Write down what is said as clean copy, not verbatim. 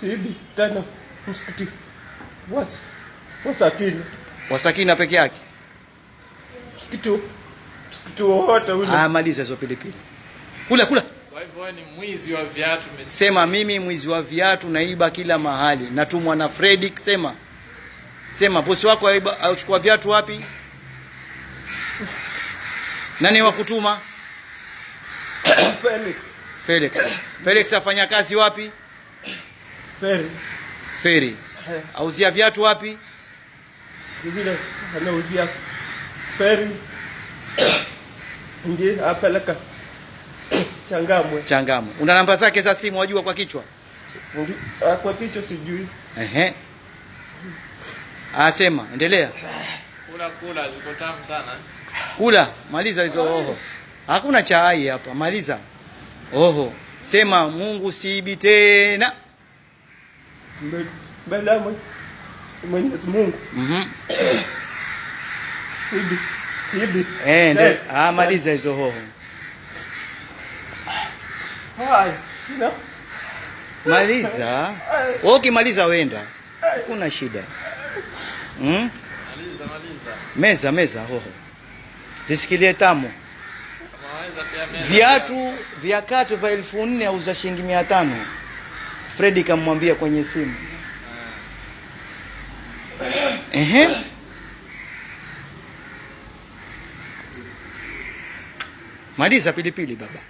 Siibi tena msikiti Wasakina. Wasakina peke yake? Msikiti wote ule. Maliza hizo pilipili. Kula. Kwa hivyo wewe ni mwizi wa viatu. Sema mimi mwizi wa viatu, naiba kila mahali. Natumwa na Fredrick. Sema bosi wako achukua viatu wapi? Nani wa kutuma? Felix afanya kazi wapi? Feri. Auzia viatu wapi? Vile anauzia Feri. Ndiye apeleka Changamwe. Una namba zake za simu wajua kwa kichwa? Kwa kichwa sijui. Sema, endelea. Kula ziko tamu sana. Kula, maliza hizo oho. Hakuna chai hapa, maliza. Oho. Sema Mungu siibi tena. Mbele Mwenyezi Mungu. Siibi. Maliza hizo hoho. Maliza. Ukimaliza wenda. Hakuna shida. Meza hoho. Zisikilie tamu. Viatu vya kati vya 1400 auza shilingi 500. Freddy kamwambia kwenye simu. Maliza pilipili baba.